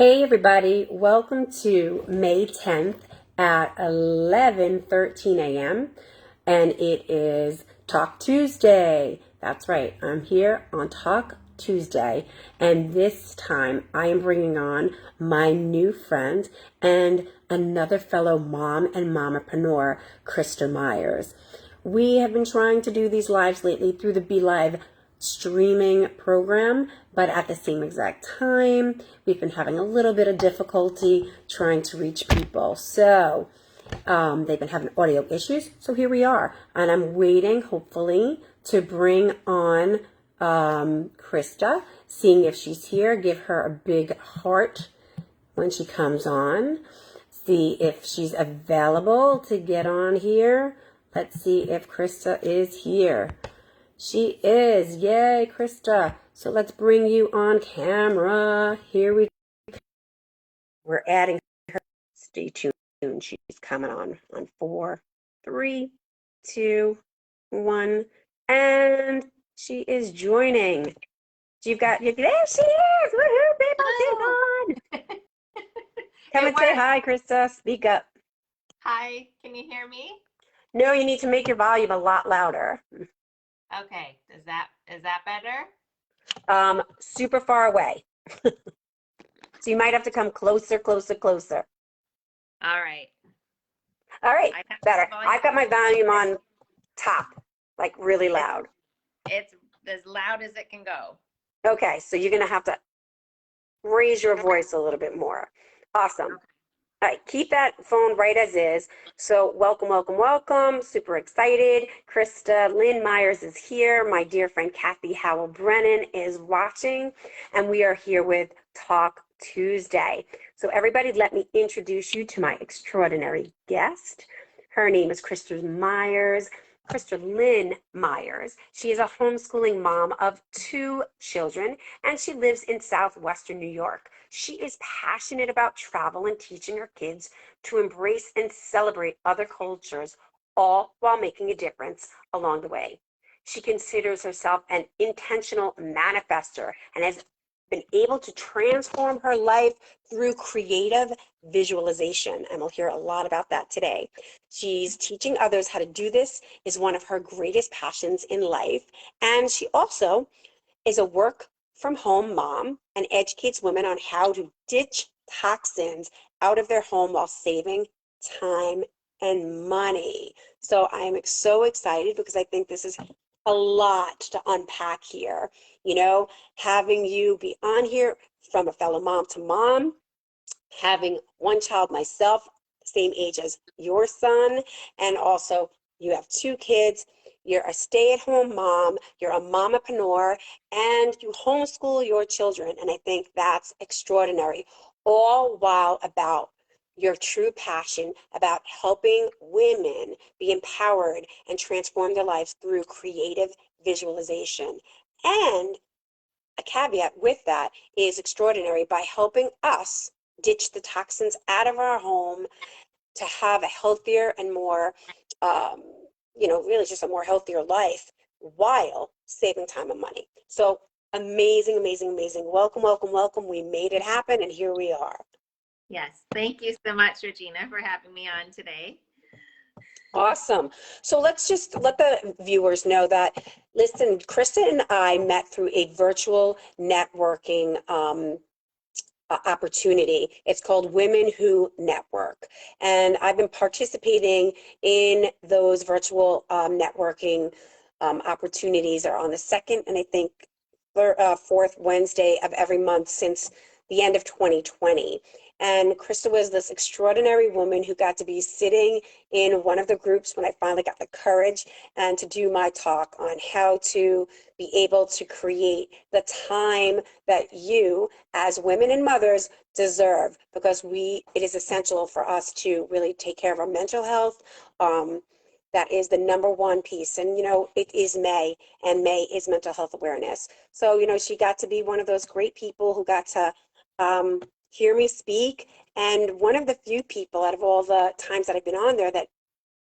Hey everybody, welcome to May 10th at 11:13 a.m. and it is Talk Tuesday. That's right, I'm here on Talk Tuesday, and this time I am bringing on my new friend and another fellow mom and mompreneur, Krista Meyers. We have been trying to do these lives lately through the Be Live streaming program, but at the same exact time, we've been having a little bit of difficulty trying to reach people. So they've been having audio issues. So here we are, and I'm waiting, hopefully, to bring on Krista, seeing if she's here. Give her a big heart when she comes on. See if she's available to get on here. Let's see if Krista is here. She is. Yay, Krista. So let's bring you on camera. Here we go. We're adding her. Stay tuned. She's coming on 4, 3, 2, 1. And she is joining. There she is. Woohoo, baby. Come and say hi, Krista. Speak up. Hi, can you hear me? No, you need to make your volume a lot louder. Okay, is that better? Super far away. So you might have to come closer. All right. All right, better. I've got my volume on top, like really loud. It's as loud as it can go. Okay, so you're gonna have to raise your voice a little bit more. Awesome. All right, keep that phone right as is. So welcome. Super excited. Krista, Lynn Meyers is here. My dear friend Kathy Howell Brennan is watching, and we are here with Talk Tuesday. So everybody, let me introduce you to my extraordinary guest. Her name is Krista Meyers. Krista Lynn Meyers. She is a homeschooling mom of 2 children, and she lives in Southwestern New York. She is passionate about travel and teaching her kids to embrace and celebrate other cultures, all while making a difference along the way. She considers herself an intentional manifester and has been able to transform her life through creative visualization. And we'll hear a lot about that today. She's teaching others how to do this is one of her greatest passions in life. And she also is a work from home mom and educates women on how to ditch toxins out of their home while saving time and money. So I am so excited because I think this is a lot to unpack here. You know, having you be on here from a fellow mom to mom, having one child myself, same age as your son, and also you have 2 kids. You're a stay-at-home mom, you're a mompreneur, and you homeschool your children. And I think that's extraordinary, all while about your true passion about helping women be empowered and transform their lives through creative visualization. And a caveat with that is extraordinary by helping us ditch the toxins out of our home to have a healthier and more really just a more healthier life while saving time and money. So amazing. Welcome. We made it happen, and here we are. Yes, thank you so much, Regina, for having me on today. Awesome. So let's just let the viewers know that, listen, Krista and I met through a virtual networking opportunity. It's called Women Who Network. And I've been participating in those virtual networking opportunities are on the 2nd and I think 4th Wednesday of every month since the end of 2020. And Krista was this extraordinary woman who got to be sitting in one of the groups when I finally got the courage and to do my talk on how to be able to create the time that you as women and mothers deserve, because it is essential for us to really take care of our mental health. That is the #1 piece. And, it is May, and May is mental health awareness. So, she got to be one of those great people who got to hear me speak, and one of the few people out of all the times that I've been on there that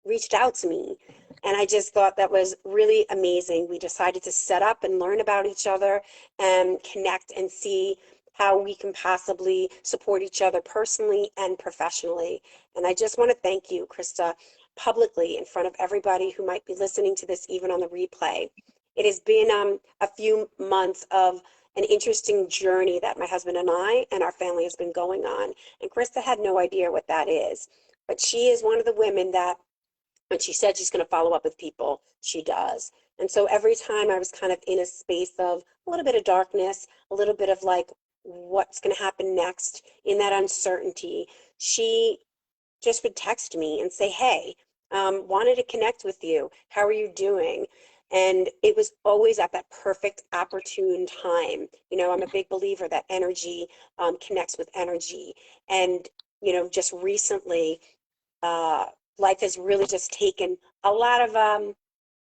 reached out to me. And I just thought that was really amazing. We decided to set up and learn about each other and connect and see how we can possibly support each other personally and professionally. And I just want to thank you, Krista, publicly in front of everybody who might be listening to this, even on the replay. It has been a few months of an interesting journey that my husband and I and our family has been going on. And Krista had no idea what that is. But she is one of the women that when she said she's going to follow up with people, she does. And so every time I was kind of in a space of a little bit of darkness, a little bit of like, what's going to happen next in that uncertainty, she just would text me and say, hey, wanted to connect with you. How are you doing? And it was always at that perfect, opportune time. You know, I'm a big believer that energy connects with energy. And, you know, just recently, uh, life has really just taken a lot of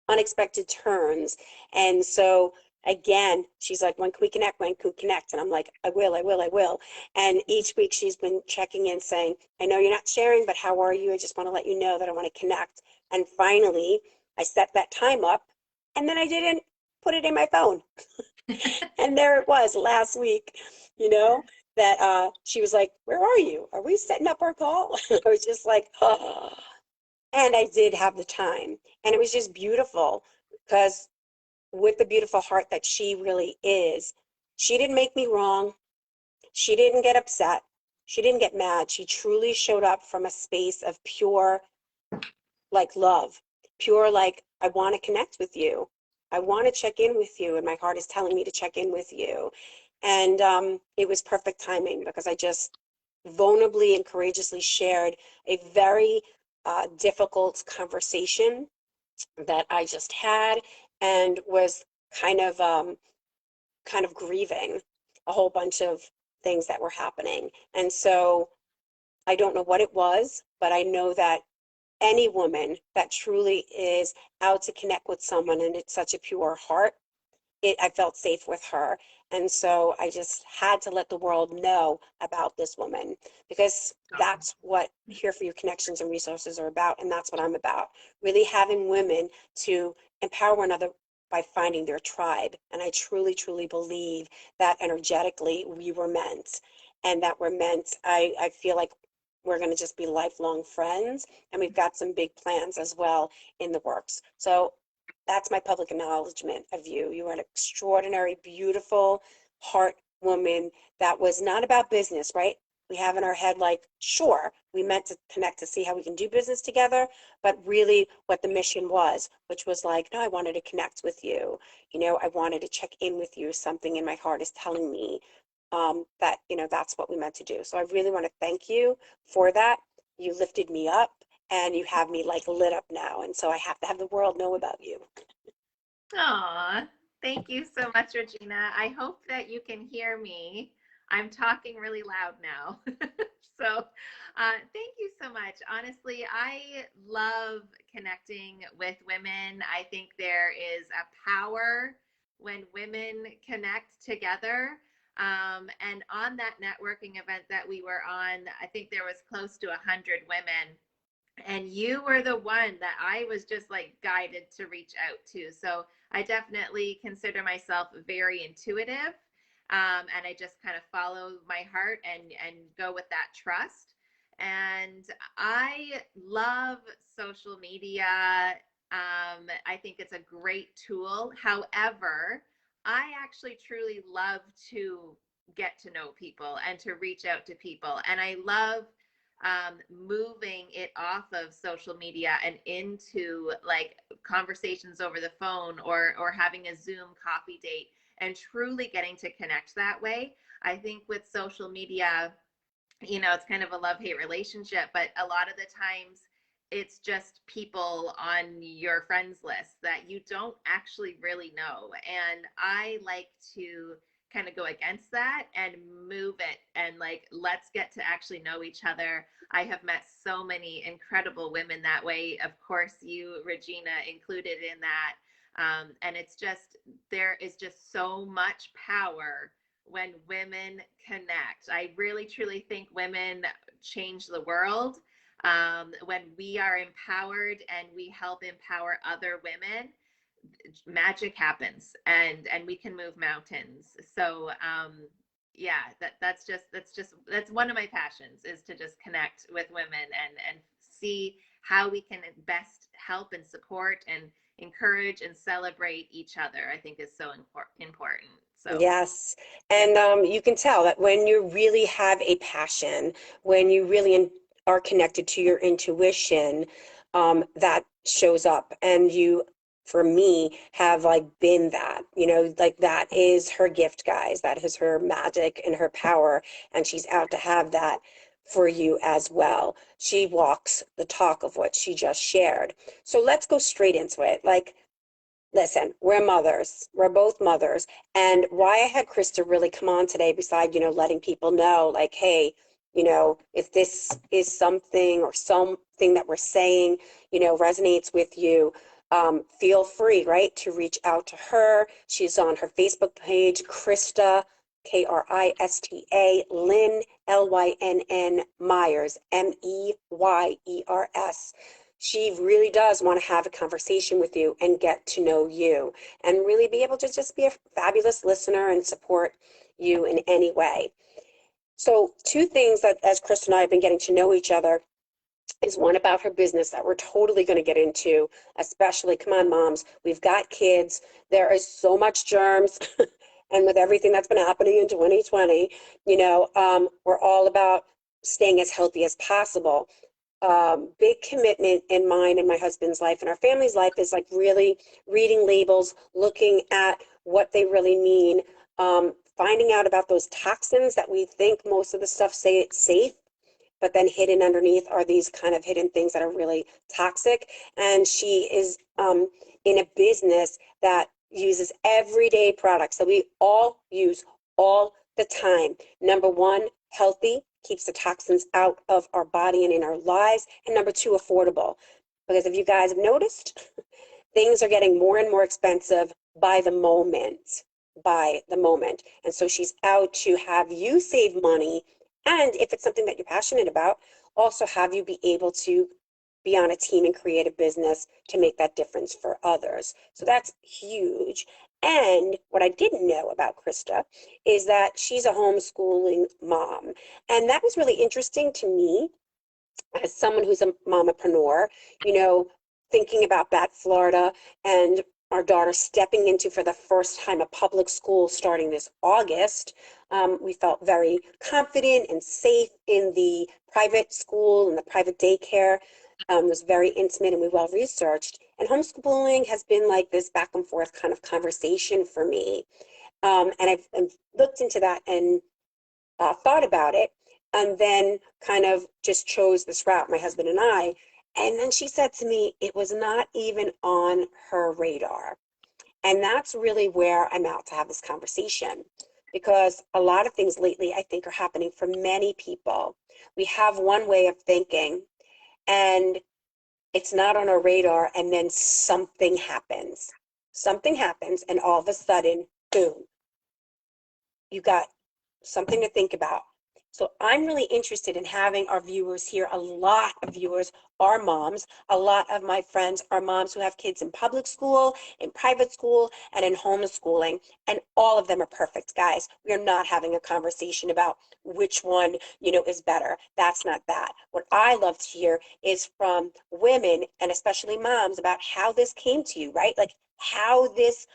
unexpected turns. And so again, she's like, when can we connect? When can we connect? And I'm like, I will, I will, I will. And each week she's been checking in saying, I know you're not sharing, but how are you? I just want to let you know that I want to connect. And finally, I set that time up and then I didn't put it in my phone. And there it was last week, you know, that she was like, where are you? Are we setting up our call? I was just like, oh. And I did have the time. And it was just beautiful because with the beautiful heart that she really is, she didn't make me wrong. She didn't get upset. She didn't get mad. She truly showed up from a space of pure, like love, pure, like, I want to connect with you. I want to check in with you. And my heart is telling me to check in with you. And it was perfect timing because I just vulnerably and courageously shared a very difficult conversation that I just had and was kind of grieving a whole bunch of things that were happening. And so I don't know what it was, but I know that any woman that truly is out to connect with someone and it's such a pure heart, I felt safe with her. And so I just had to let the world know about this woman because that's what Here for You Connections and Resources are about. And that's what I'm about. Really having women to empower one another by finding their tribe. And I truly, truly believe that energetically we were meant and that we're meant. I feel like we're going to just be lifelong friends. And we've got some big plans as well in the works. So that's my public acknowledgement of you. You are an extraordinary, beautiful heart woman that was not about business, right? We have in our head like, sure, we meant to connect to see how we can do business together, but really what the mission was, which was like, no, I wanted to connect with you. You know, I wanted to check in with you. Something in my heart is telling me that, you know, that's what we meant to do. So I really want to thank you for that. You lifted me up and you have me like lit up now. And so I have to have the world know about you. Aw, thank you so much, Regina. I hope that you can hear me. I'm talking really loud now. So thank you so much. Honestly, I love connecting with women. I think there is a power when women connect together. And on that networking event that we were on, I think there was close to 100 women, and you were the one that I was just like guided to reach out to. So I definitely consider myself very intuitive, and I just kind of follow my heart and go with that trust. And I love social media. I think it's a great tool. However, I actually truly love to get to know people and to reach out to people, and I love moving it off of social media and into like conversations over the phone or having a Zoom coffee date and truly getting to connect that way. I think with social media, you know, it's kind of a love-hate relationship, but a lot of the times it's just people on your friends list that you don't actually really know. And I like to kind of go against that and move it and like, let's get to actually know each other. I have met so many incredible women that way. Of course, you, Regina, included in that. And it's just, there is just so much power when women connect. I really truly think women change the world. When we are empowered and we help empower other women, magic happens and we can move mountains. So that's one of my passions, is to just connect with women and see how we can best help and support and encourage and celebrate each other. I think is so important. So Yes. yeah. And you can tell that when you really have a passion, when you really are connected to your intuition, that shows up. And you, for me, have like been that, like that is her gift, guys. That is her magic and her power. And she's out to have that for you as well. She walks the talk of what she just shared. So let's go straight into it. Like, listen, we're mothers. We're both mothers. And why I had Krista really come on today, beside, letting people know, like, hey, if this is something or something that we're saying, resonates with you, feel free, right, to reach out to her. She's on her Facebook page, Krista, Krista, Lynn, Lynn Meyers, Meyers. She really does want to have a conversation with you and get to know you and really be able to just be a fabulous listener and support you in any way. So two things that, as Chris and I have been getting to know each other, is one about her business that we're totally going to get into, especially, come on, moms, we've got kids. There is so much germs. And with everything that's been happening in 2020, we're all about staying as healthy as possible. Big commitment in mine and my husband's life and our family's life is like really reading labels, looking at what they really mean, finding out about those toxins that we think most of the stuff say it's safe, but then hidden underneath are these kind of hidden things that are really toxic. And she is in a business that uses everyday products that we all use all the time. Number one, healthy, keeps the toxins out of our body and in our lives. And number two, affordable. Because if you guys have noticed, things are getting more and more expensive by the moment, by the moment. And so she's out to have you save money. And if it's something that you're passionate about, also have you be able to be on a team and create a business to make that difference for others. So that's huge. And what I didn't know about Krista is that she's a homeschooling mom. And that was really interesting to me as someone who's a mompreneur, thinking about that Florida and our daughter stepping into, for the first time, a public school starting this August. We felt very confident and safe in the private school and the private daycare. It was very intimate and we well researched. And homeschooling has been like this back and forth kind of conversation for me. And I've looked into that and thought about it, and then kind of just chose this route, my husband and I. And then she said to me, it was not even on her radar. And that's really where I'm out to have this conversation, because a lot of things lately I think are happening for many people. We have one way of thinking and it's not on our radar, and then something happens. Something happens, and all of a sudden, boom, you got something to think about. So I'm really interested in having our viewers here. A lot of viewers are moms. A lot of my friends are moms who have kids in public school, in private school, and in homeschooling. And all of them are perfect, guys. We are not having a conversation about which one, is better. That's not that. What I love to hear is from women, and especially moms, about how this came to you, right? Like how this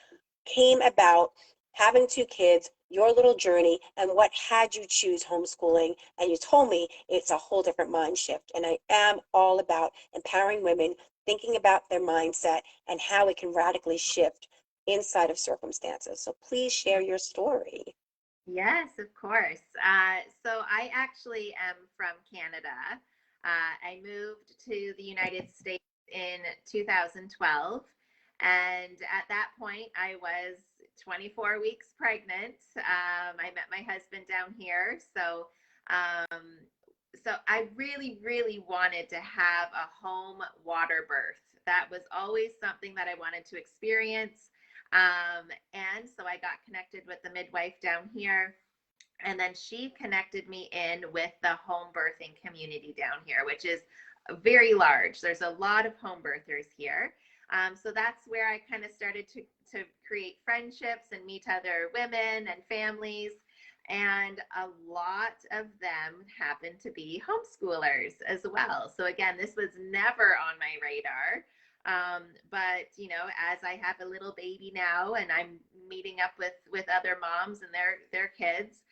came about, having two kids, your little journey, and what had you choose homeschooling. And you told me it's a whole different mind shift. And I am all about empowering women, thinking about their mindset and how it can radically shift inside of circumstances. So please share your story. Yes, of course. So I actually am from Canada. I moved to the United States in 2012. And at that point, I was 24 weeks pregnant. I met my husband down here. So I really, really wanted to have a home water birth. That was always something that I wanted to experience. And so I got connected with the midwife down here. And then she connected me in with the home birthing community down here, which is very large. There's a lot of home birthers here. So that's where I kind of started to create friendships and meet other women and families. And a lot of them happen to be homeschoolers as well. So again, this was never on my radar. But as I have a little baby now and I'm meeting up with other moms and their kids,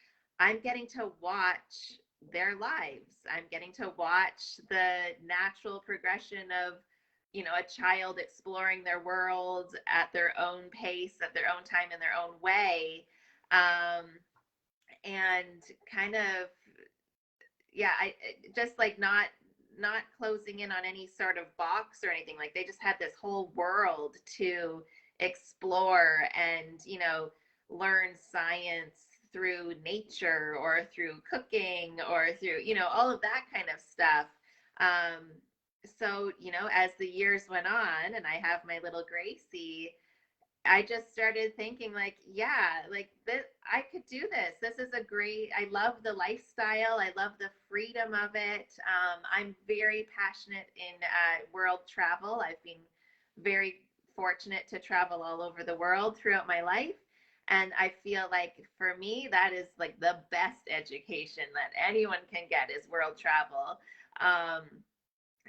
I'm getting to watch their lives. I'm getting to watch the natural progression of a child exploring their world at their own pace, at their own time, in their own way. And kind of, yeah, I just like not closing in on any sort of box or anything. Like they just had this whole world to explore and learn science through nature or through cooking or through all of that kind of stuff. So as the years went on and I have my little Gracie, I just started thinking like, yeah, like this, I could do this. This is a great, I love the lifestyle. I love the freedom of it. I'm very passionate in world travel. I've been very fortunate to travel all over the world throughout my life. And I feel like for me, that is like the best education that anyone can get is world travel. Um,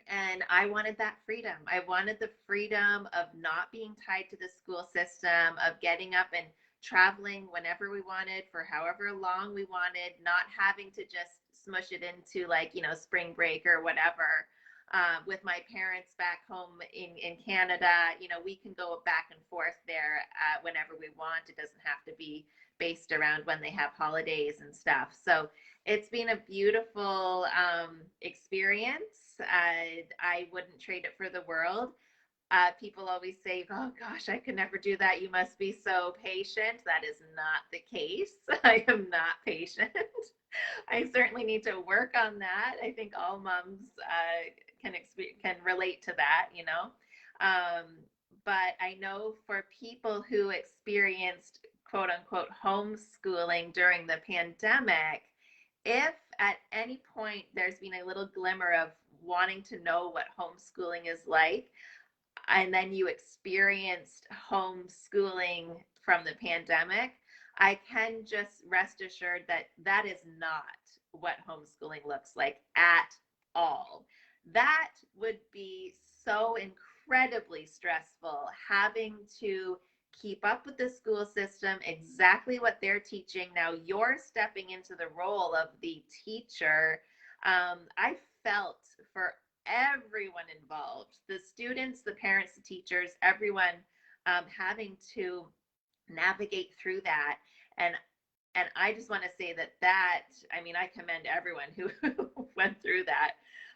and I wanted that freedom. I wanted the freedom of not being tied to the school system, of getting up and traveling whenever we wanted for however long we wanted, not having to just smush it into like, spring break or whatever. With my parents back home in Canada, we can go back and forth there whenever we want. It doesn't have to be based around when they have holidays and stuff. So it's been a beautiful experience. I wouldn't trade it for the world. People always say, oh gosh, I could never do that. You must be so patient. That is not the case. I am not patient. I certainly need to work on that. I think all moms can relate to that, Um, but I know for people who experienced quote unquote homeschooling during the pandemic, if at any point there's been a little glimmer of wanting to know what homeschooling is like, and then you experienced homeschooling from the pandemic, I can just rest assured that that is not what homeschooling looks like at all. That would be so incredibly stressful having to keep up with the school system, exactly what they're teaching. Now you're stepping into the role of the teacher. I felt for everyone involved, the students, the parents, the teachers, everyone, having to navigate through that. And I just want to say that I mean, I commend everyone who went through that,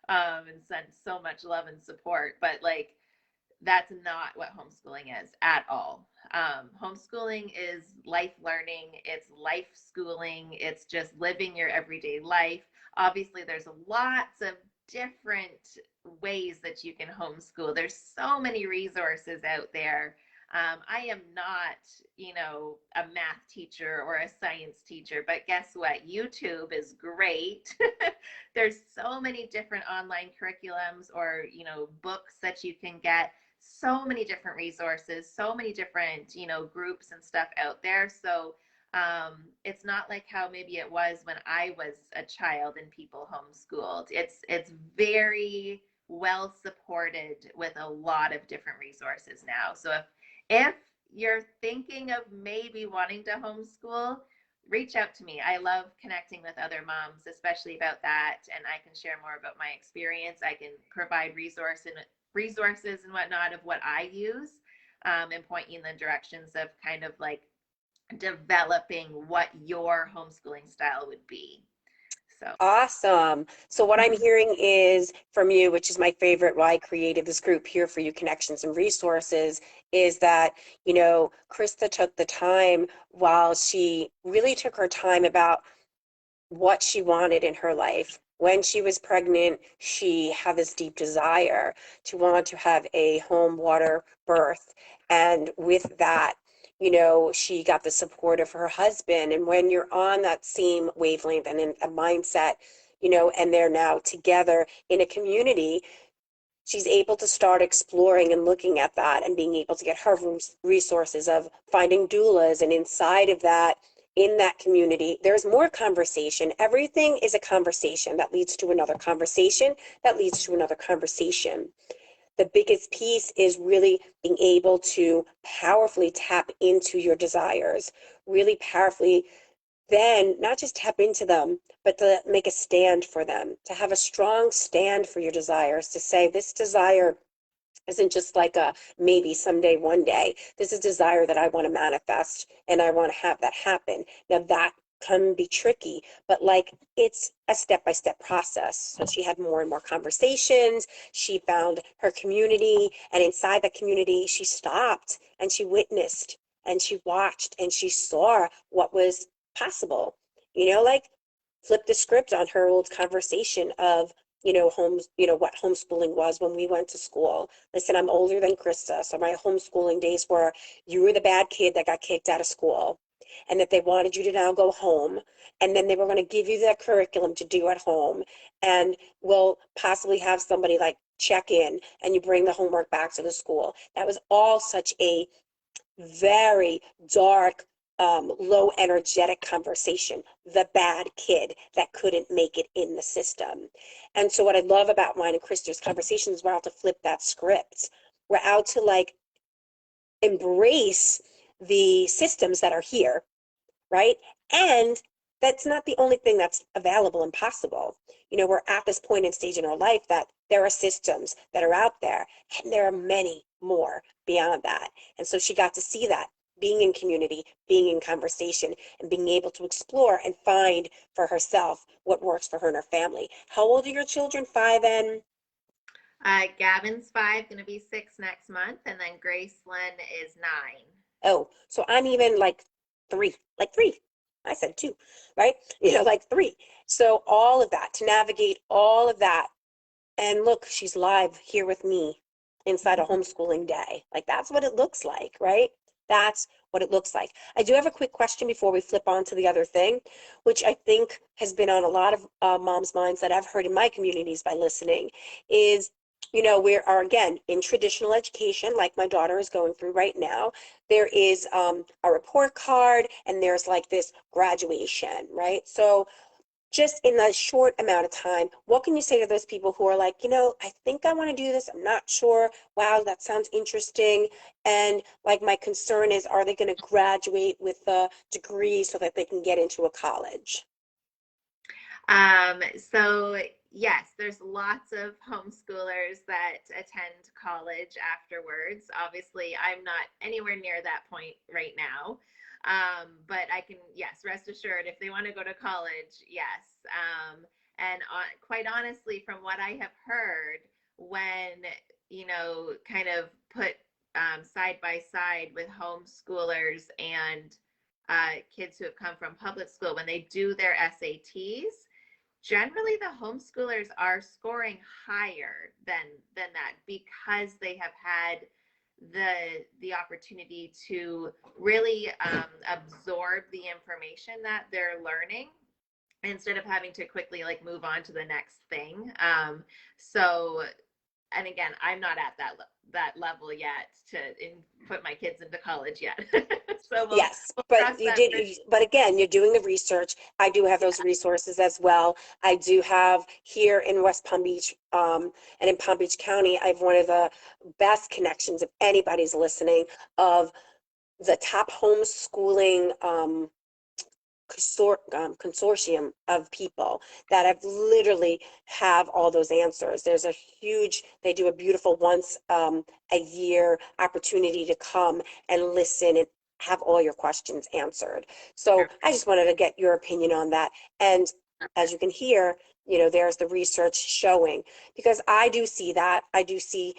and sent so much love and support. But like, that's not what homeschooling is at all. Homeschooling is life learning, it's life schooling, it's just living your everyday life. Obviously, there's lots of different ways that you can homeschool. There's so many resources out there. I am not, a math teacher or a science teacher, but guess what? YouTube is great. There's so many different online curriculums or, books that you can get, so many different resources, so many different, groups and stuff out there. So it's not like how maybe it was when I was a child and people homeschooled. It's very well supported with a lot of different resources now. So if you're thinking of maybe wanting to homeschool, reach out to me. I love connecting with other moms, especially about that, and I can share more about my experience. I can provide resources and whatnot of what I use, and point you in the directions of kind of like developing what your homeschooling style would be. So Awesome. So what I'm hearing is from you, which is my favorite, why I created this group here for you, connections and resources, is that, Krista took the time while she really took her time about what she wanted in her life. When she was pregnant, she had this deep desire to want to have a home water birth. And with that, she got the support of her husband. And when you're on that same wavelength and in a mindset, and they're now together in a community, she's able to start exploring and looking at that and being able to get her resources of finding doulas, and inside of that, in that community, there's more conversation. Everything is a conversation that leads to another conversation that leads to another conversation. The biggest piece is really being able to powerfully tap into your desires, really powerfully, then not just tap into them, but to make a stand for them, to have a strong stand for your desires, to say, this desire isn't just like a maybe someday, one day. This is desire that I want to manifest and I want to have that happen. Now that can be tricky, but like it's a step-by-step process. So she had more and more conversations. She found her community, and inside that community, she stopped and she witnessed and she watched and she saw what was possible. Like flip the script on her old conversation of what homeschooling was when we went to school. Listen, I'm older than Krista, so my homeschooling days were you were the bad kid that got kicked out of school, and that they wanted you to now go home, and then they were going to give you that curriculum to do at home, and we'll possibly have somebody like check in, and you bring the homework back to the school. That was all such a very dark, low energetic conversation, the bad kid that couldn't make it in the system. And so what I love about mine and Krista's conversations, we're out to flip that script. We're out to like embrace the systems that are here, right? And that's not the only thing that's available and possible. We're at this point and stage in our life that there are systems that are out there, and there are many more beyond that. And so she got to see that, being in community, being in conversation, and being able to explore and find for herself what works for her and her family. How old are your children? 5 and Gavin's 5, going to be 6 next month, and then Grace Lynn is 9. oh, so I'm even like 3, like 3. I said 2, right? Like 3. So all of that, to navigate all of that. And look, she's live here with me inside a homeschooling day. Like that's what it looks like, right? That's what it looks like. I do have a quick question before we flip on to the other thing, which I think has been on a lot of moms' minds that I've heard in my communities by listening, is we are again in traditional education, like my daughter is going through right now. There is a report card, and there's like this graduation, right? So just in a short amount of time, what can you say to those people who are like, I think I want to do this, I'm not sure, wow, that sounds interesting, and like my concern is, are they going to graduate with a degree so that they can get into a college? So yes, there's lots of homeschoolers that attend college afterwards. Obviously, I'm not anywhere near that point right now. But I can, yes, rest assured, if they want to go to college, yes. And quite honestly, from what I have heard, when, kind of put side by side with homeschoolers and kids who have come from public school, when they do their SATs, generally the homeschoolers are scoring higher than that, because they have had the opportunity to really absorb the information that they're learning, instead of having to quickly like move on to the next thing. So, and again, I'm not at that level yet to put my kids into college yet. So Yes, we'll but cross you that did, bridge. but again, you're doing the research. I do have those resources as well. I do have here in West Palm Beach, and in Palm Beach County, I have one of the best connections, if anybody's listening, of the top homeschooling consortium of people that have literally have all those answers. There's a huge, they do a beautiful once a year opportunity to come and listen and have all your questions answered. So I just wanted to get your opinion on that. And as you can hear, there's the research showing, because I do see that. I do see,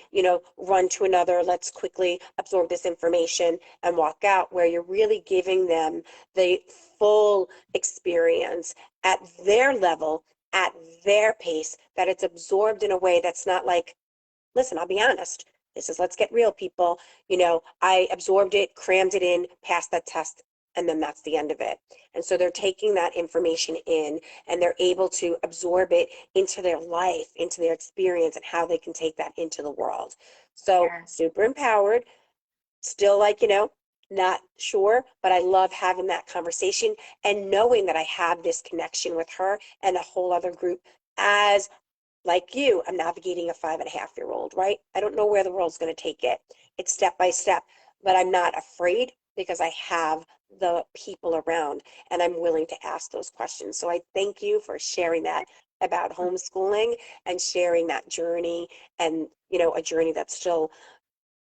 run to another, let's quickly absorb this information and walk out, where you're really giving them the full experience at their level, at their pace, that it's absorbed in a way that's not like, listen, I'll be honest. This is, let's get real, people. I absorbed it, crammed it in, passed that test, and then that's the end of it. And so they're taking that information in, and they're able to absorb it into their life, into their experience, and how they can take that into the world. So Yes. super empowered, still like, not sure, but I love having that conversation and knowing that I have this connection with her and a whole other group as like you, I'm navigating a 5.5-year-old, right? I don't know where the world's going to take it. It's step by step, but I'm not afraid because I have the people around and I'm willing to ask those questions. So I thank you for sharing that about homeschooling and sharing that journey and, a journey that's still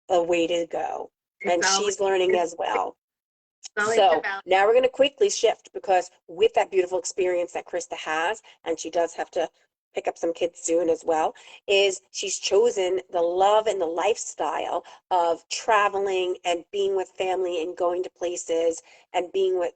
a way to go. It's And always she's learning it's as well. always So developing. now we're going to quickly shift because with that beautiful experience that Krista has, and she does have to pick up some kids soon as well, is she's chosen the love and the lifestyle of traveling and being with family and going to places and being with,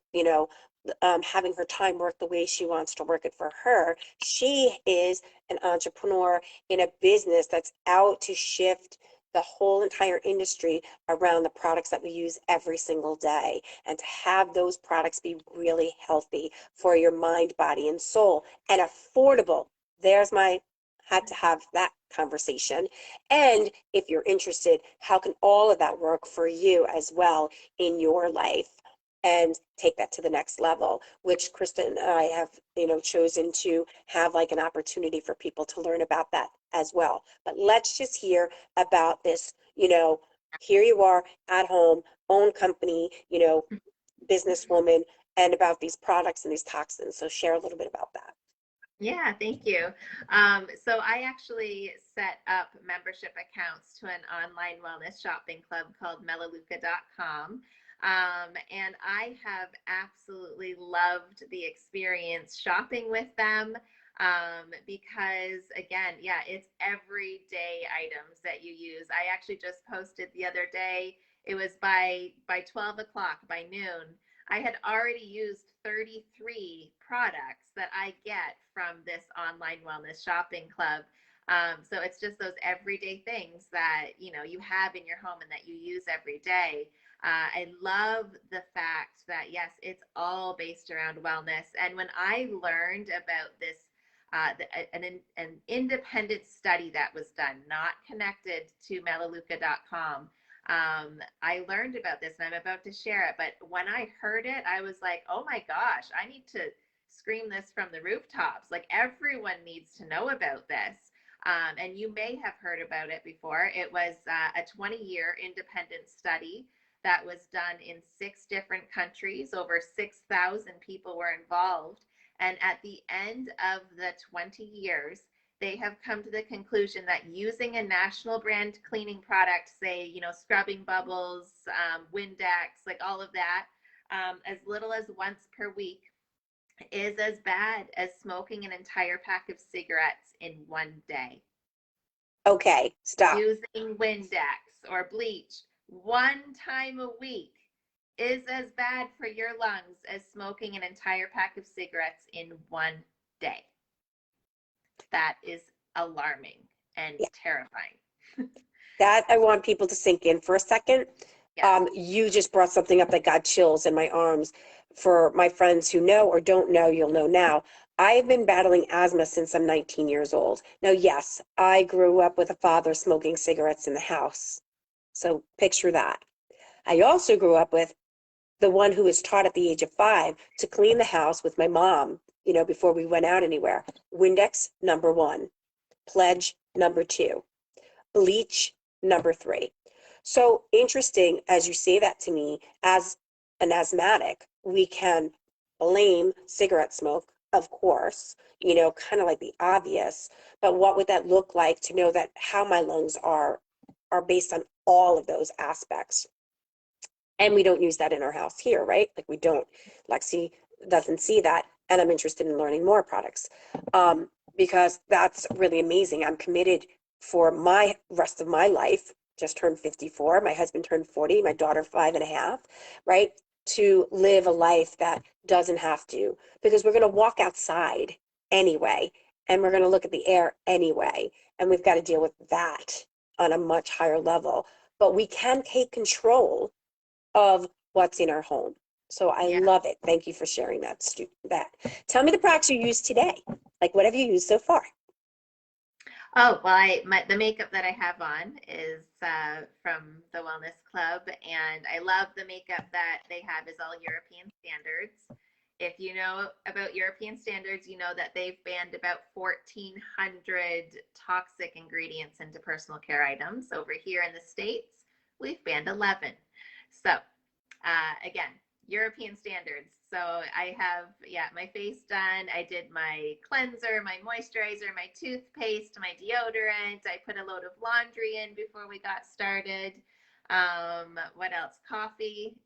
having her time work the way she wants to work it for her. She is an entrepreneur in a business that's out to shift the whole entire industry around the products that we use every single day, and to have those products be really healthy for your mind, body, and soul, and affordable. There's my had to have that conversation. And if you're interested, how can all of that work for you as well in your life and take that to the next level, which Krista and I have, chosen to have like an opportunity for people to learn about that as well. But let's just hear about this, here you are at home, own company, businesswoman, and about these products and these toxins. So share a little bit about that. Yeah, thank you. So I actually set up membership accounts to an online wellness shopping club called Melaleuca.com. And I have absolutely loved the experience shopping with them, because again, yeah, it's everyday items that you use. I actually just posted the other day, it was by 12 o'clock, by noon, I had already used 33 products that I get from this online wellness shopping club. So it's just those everyday things that you have in your home and that you use every day. I love the fact that yes, it's all based around wellness. And when I learned about this, an independent study that was done, not connected to Melaleuca.com, I learned about this and I'm about to share it. But when I heard it, I was like, oh my gosh, I need to scream this from the rooftops. Like everyone needs to know about this. And you may have heard about it before. It was a 20-year independent study that was done in 6 different countries. Over 6,000 people were involved. And at the end of the 20 years, they have come to the conclusion that using a national brand cleaning product, say, scrubbing bubbles, Windex, like all of that, as little as once per week, is as bad as smoking an entire pack of cigarettes in one day. Okay, stop. Using Windex or bleach one time a week is as bad for your lungs as smoking an entire pack of cigarettes in one day. That is alarming and Yeah. terrifying. That I want people to sink in for a second. Yeah. You just brought something up that got chills in my arms. For my friends who know or don't know, you'll know now. I've been battling asthma since I'm 19 years old. Now, yes, I grew up with a father smoking cigarettes in the house. So picture that. I also grew up with the one who was taught at the age of 5 to clean the house with my mom, before we went out anywhere. Windex, number 1. Pledge, number 2. Bleach, number 3. So interesting as you say that to me, as an asthmatic, we can blame cigarette smoke, of course, kind of like the obvious, but what would that look like to know that how my lungs are based on all of those aspects? And we don't use that in our house here, right? Like we don't. Lexi doesn't see that, and I'm interested in learning more products, because that's really amazing. I'm committed for my rest of my life. Just turned 54. My husband turned 40. My daughter 5.5. Right, to live a life that doesn't have to, because we're going to walk outside anyway, and we're going to look at the air anyway, and we've got to deal with that on a much higher level. But we can take control of what's in our home. So I Yeah. love it. Thank you for sharing that. Tell me the products you use today. Like what have you used so far? Oh, well, the makeup that I have on is from the Wellness Club, and I love the makeup that they have is all European standards. If you know about European standards, you know that they've banned about 1,400 toxic ingredients into personal care items. Over here in the States, we've banned 11. So again, European standards. So I have, yeah, my face done. I did my cleanser, my moisturizer, my toothpaste, my deodorant. I put a load of laundry in before we got started. What else? Coffee,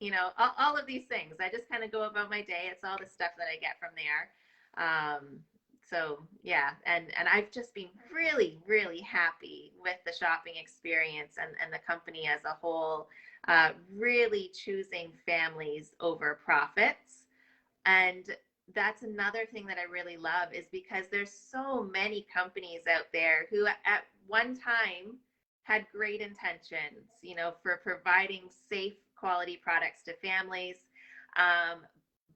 all of these things. I just kind of go about my day. It's all the stuff that I get from there. So yeah, and I've just been really, really happy with the shopping experience and the company as a whole, really choosing families over profits. And that's another thing that I really love is because there's so many companies out there who at one time had great intentions, for providing safe quality products to families. Um,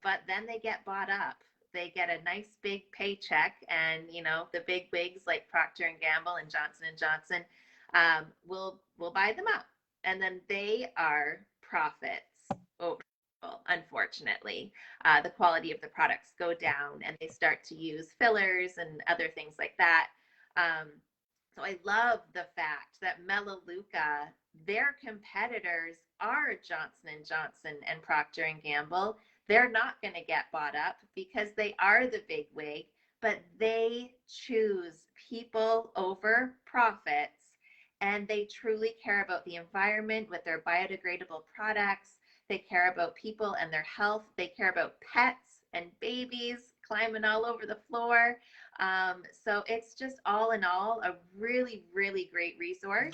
but then they get bought up. They get a nice big paycheck, and the big wigs like Procter and Gamble and Johnson and Johnson will buy them up, and then they are profits over people, unfortunately. The quality of the products go down and they start to use fillers and other things like that. So I love the fact that Melaleuca, their competitors are Johnson and Johnson and Procter and Gamble. They're not going to get bought up because they are the big wig, but they choose people over profits, and they truly care about the environment with their biodegradable products. They care about people and their health. They care about pets and babies climbing all over the floor. So it's just all in all a really, really great resource.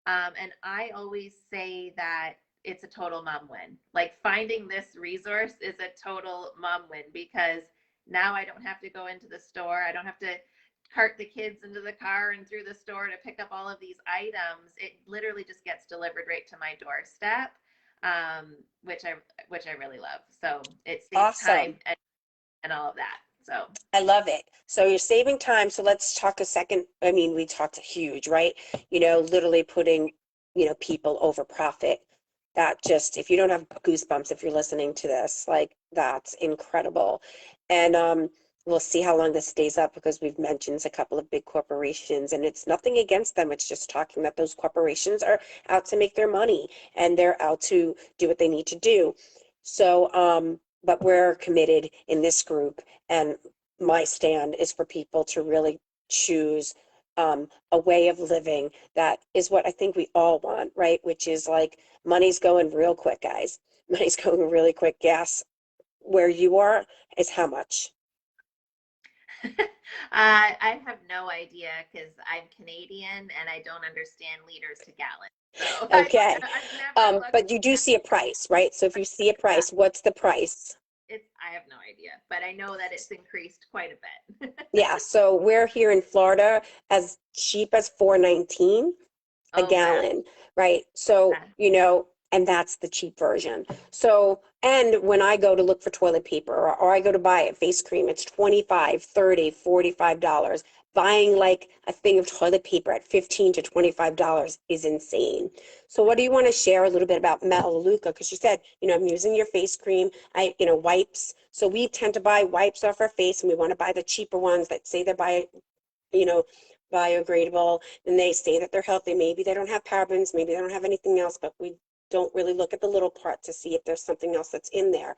And I always say that it's a total mom win. Like finding this resource is a total mom win because now I don't have to go into the store. I don't have to cart the kids into the car and through the store to pick up all of these items. It literally just gets delivered right to my doorstep, which I really love. So it saves time Awesome. and all of that. So I love it. So you're saving time. So let's talk a second. I mean, we talked huge, right? Literally putting, people over profit. That just, if you don't have goosebumps, if you're listening to this, like that's incredible. And we'll see how long this stays up because we've mentioned a couple of big corporations and it's nothing against them. It's just talking that those corporations are out to make their money and they're out to do what they need to do. So, but we're committed in this group, and my stand is for people to really choose a way of living that is what I think we all want, right? Which is like money's going real quick, guys. Money's going really quick. Gas where you are is how much? I have no idea because I'm Canadian and I don't understand liters to gallons. So I don't Okay. know. I've never looked But you do at see a price, right? So if you see a that. price, what's the price? I have no idea, but I know that it's increased quite a bit. Yeah, so we're here in Florida as cheap as 4.19 a Oh wow. gallon, right? So, and that's the cheap version. So, and when I go to look for toilet paper or I go to buy a face cream, it's 25, 30, $45. Buying like a thing of toilet paper at 15 to $25 is insane. So what do you want to share a little bit about Melaleuca? Because you said, I'm using your face cream, wipes. So we tend to buy wipes off our face and we want to buy the cheaper ones that say they're you know, biodegradable, and they say that they're healthy. Maybe they don't have parabens, maybe they don't have anything else, but we don't really look at the little part to see if there's something else that's in there.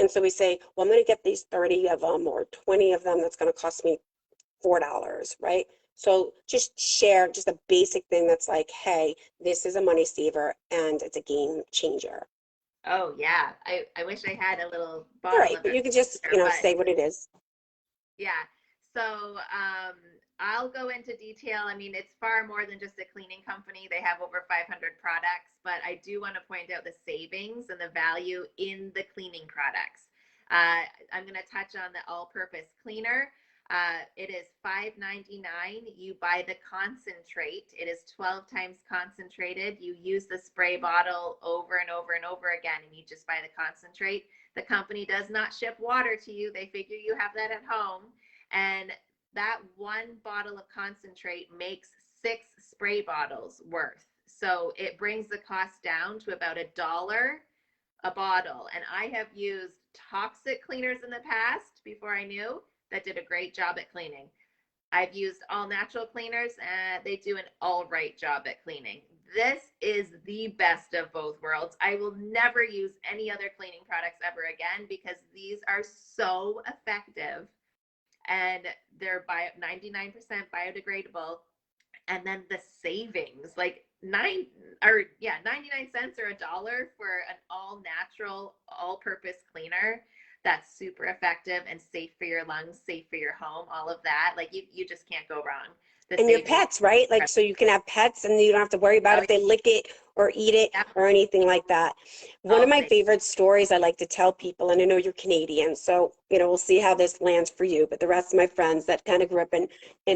And so we say, well, I'm going to get these 30 of them or 20 of them. That's going to cost me $4, right? So just share just a basic thing that's like, hey, this is a money saver and it's a game changer. Oh yeah. I wish I had a little All bottle right, of but it you can just, here, but say what it is. yeah. So I'll go into detail. I mean, it's far more than just a cleaning company. They have over 500 products, but I do want to point out the savings and the value in the cleaning products. I'm going to touch on the all-purpose cleaner. It is $5.99. You buy the concentrate. It is 12 times concentrated. You use the spray bottle over and over and over again, and you just buy the concentrate. The company does not ship water to you. They figure you have that at home. And that one bottle of concentrate makes 6 spray bottles worth. So it brings the cost down to about $1 a bottle. And I have used toxic cleaners in the past before I knew that did a great job at cleaning. I've used all natural cleaners and they do an all right job at cleaning. This is the best of both worlds. I will never use any other cleaning products ever again because these are so effective and they're 99% biodegradable. And then the savings, like 99 cents or $1 for an all natural, all purpose cleaner. That's super effective and safe for your lungs, safe for your home, all of that. Like you just can't go wrong. And your pets, right? Like, so you can have pets and you don't have to worry about if they lick it or eat it or anything like that. One of my favorite stories I like to tell people, and I know you're Canadian, so, we'll see how this lands for you, but the rest of my friends that kind of grew up in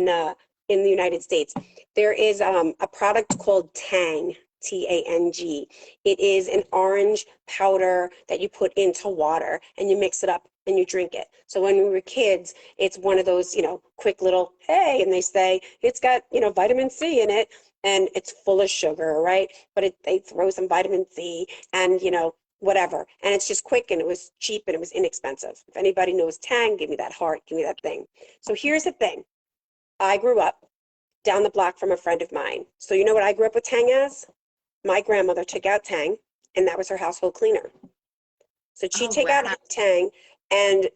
the United States, there is a product called Tang, Tang. It is an orange powder that you put into water and you mix it up and you drink it. So when we were kids, it's one of those, quick little, hey, and they say it's got, vitamin C in it and it's full of sugar, right? But they throw some vitamin C and, whatever. And it's just quick and it was cheap and it was inexpensive. If anybody knows Tang, give me that heart, give me that thing. So here's the thing. I grew up down the block from a friend of mine. So you know what I grew up with Tang as? My grandmother took out Tang and that was her household cleaner. So she'd take out Tang and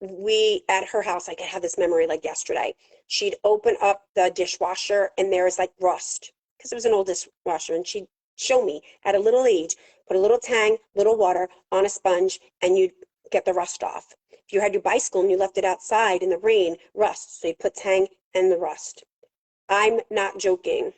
we, at her house, I have this memory like yesterday, she'd open up the dishwasher and there was like rust because it was an old dishwasher and she'd show me at a little age, put a little Tang, little water on a sponge and you'd get the rust off. If you had your bicycle and you left it outside in the rain, rust. So you put Tang and the rust. I'm not joking.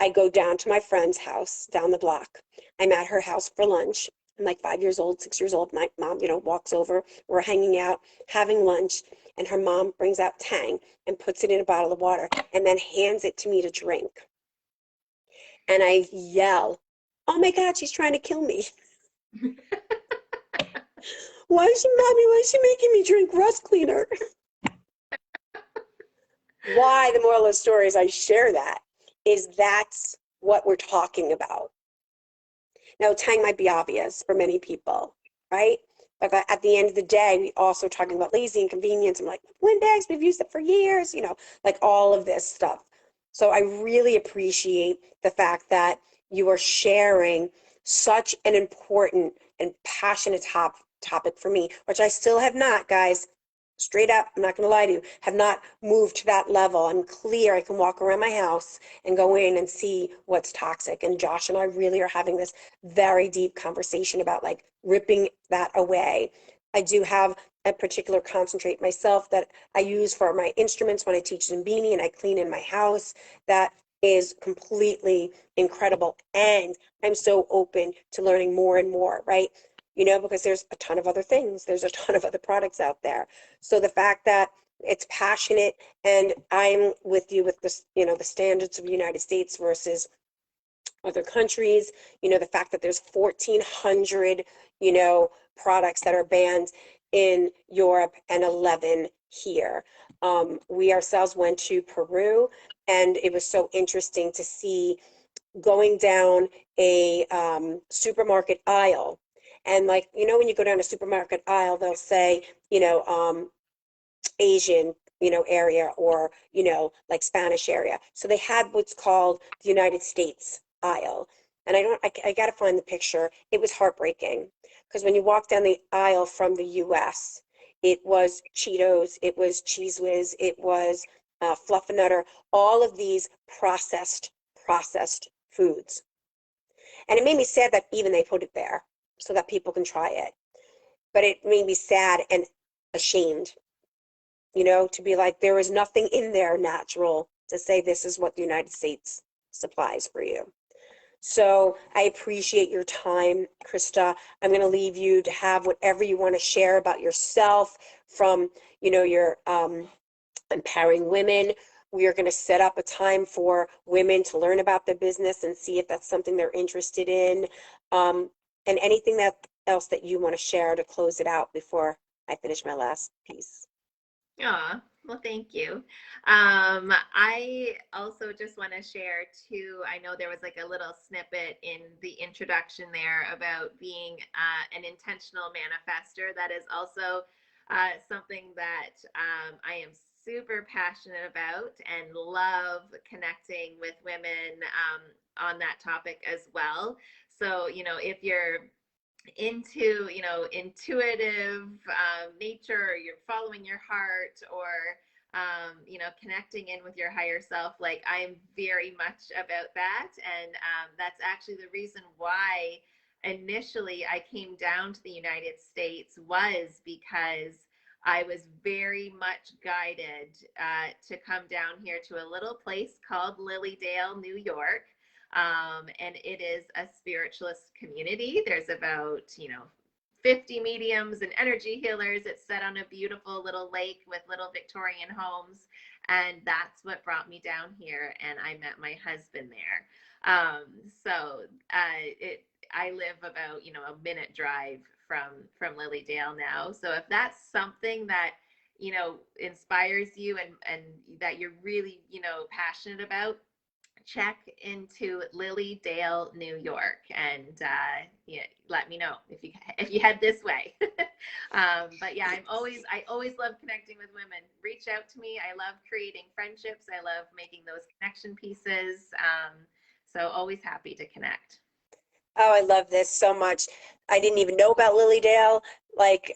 I go down to my friend's house down the block. I'm at her house for lunch. I'm like 5 years old, 6 years old. My mom, walks over. We're hanging out, having lunch, and her mom brings out Tang and puts it in a bottle of water and then hands it to me to drink. And I yell, oh my God, she's trying to kill me. Why is she making me drink rust cleaner? Why the moral of the story is I share that is that's what we're talking about. Now, Tang might be obvious for many people, right? But at the end of the day, we also talking about lazy and convenience. I'm like, Windex, we've used it for years, like all of this stuff. So I really appreciate the fact that you are sharing such an important and passionate topic for me, which I still have not, guys. Straight up, I'm not going to lie to you, have not moved to that level. I'm clear. I can walk around my house and go in and see what's toxic. And Josh and I really are having this very deep conversation about like ripping that away. I do have a particular concentrate myself that I use for my instruments when I teach Zimbini and I clean in my house. That is completely incredible. And I'm so open to learning more and more, right? Because there's a ton of other things. There's a ton of other products out there. So the fact that it's passionate and I'm with you with this, the standards of the United States versus other countries, the fact that there's 1,400, products that are banned in Europe and 11 here. We ourselves went to Peru and it was so interesting to see going down a supermarket aisle. And like, when you go down a supermarket aisle, they'll say, Asian, area or, like Spanish area. So they had what's called the United States aisle. And I got to find the picture. It was heartbreaking because when you walk down the aisle from the US, it was Cheetos, it was Cheese Whiz, it was Fluffernutter, all of these processed foods. And it made me sad that even they put it there so that people can try it. But it made me sad and ashamed, to be like, there is nothing in there natural to say this is what the United States supplies for you. So I appreciate your time, Krista. I'm going to leave you to have whatever you want to share about yourself from, your empowering women. We are going to set up a time for women to learn about their business and see if that's something they're interested in. And anything else that you want to share to close it out before I finish my last piece. Yeah. Well, thank you. I also just want to share too. I know there was like a little snippet in the introduction there about being an intentional manifester. That is also something that I am super passionate about and love connecting with women on that topic as well. So, if you're into intuitive nature, or you're following your heart, or connecting in with your higher self, like I'm very much about that. And that's actually the reason why initially I came down to the United States, was because I was very much guided to come down here to a little place called Lilydale, New York. And it is a spiritualist community. There's about, 50 mediums and energy healers. It's set on a beautiful little lake with little Victorian homes. And that's what brought me down here. And I met my husband there. So I live about, a minute drive from Lilydale now. So if that's something that, inspires you, and that you're really, passionate about, check into Lilydale, New York, and yeah, let me know if you head this way. But yeah, I always love connecting with women. Reach out to me. I love creating friendships. I love making those connection pieces. So always happy to connect. Oh, I love this so much. I didn't even know about Lilydale. Like,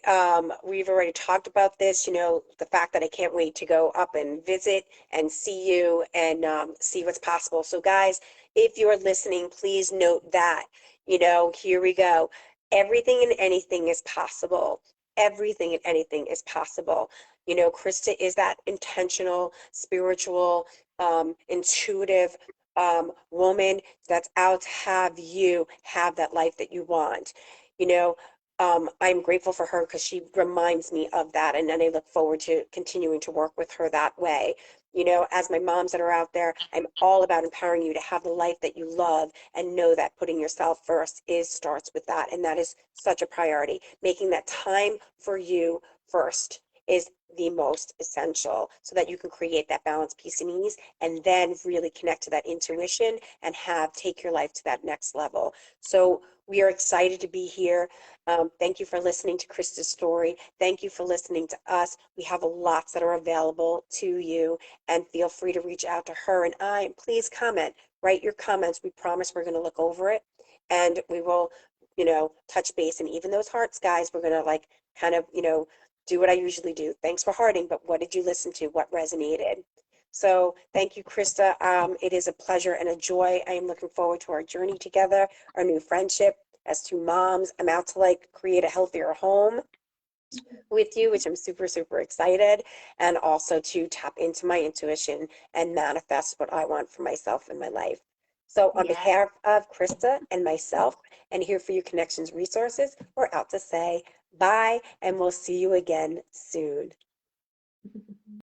we've already talked about this, the fact that I can't wait to go up and visit and see you and see what's possible. So, guys, if you're listening, please note that, here we go. Everything and anything is possible. Everything and anything is possible. Krista is that intentional, spiritual, intuitive woman that's out to have you have that life that you want. You know, I'm grateful for her because she reminds me of that. And then I look forward to continuing to work with her that way. As my moms that are out there, I'm all about empowering you to have the life that you love and know that putting yourself first starts with that. And that is such a priority. Making that time for you first is the most essential so that you can create that balance, peace, and ease, and then really connect to that intuition and take your life to that next level. So we are excited to be here. Thank you for listening to Krista's story. Thank you for listening to us. We have lots that are available to you, and feel free to reach out to her and I. Please comment, write your comments. We promise we're going to look over it, and we will, touch base. And even those hearts, guys, we're going to like kind of, do what I usually do. Thanks for hearting, but what did you listen to? What resonated? So thank you, Krista. It is a pleasure and a joy. I am looking forward to our journey together, our new friendship as two moms. I'm out to like create a healthier home with you, which I'm super, super excited. And also to tap into my intuition and manifest what I want for myself in my life. So on Yeah. behalf of Krista and myself, and Here for You Connections Resources, we're out to say bye, and we'll see you again soon.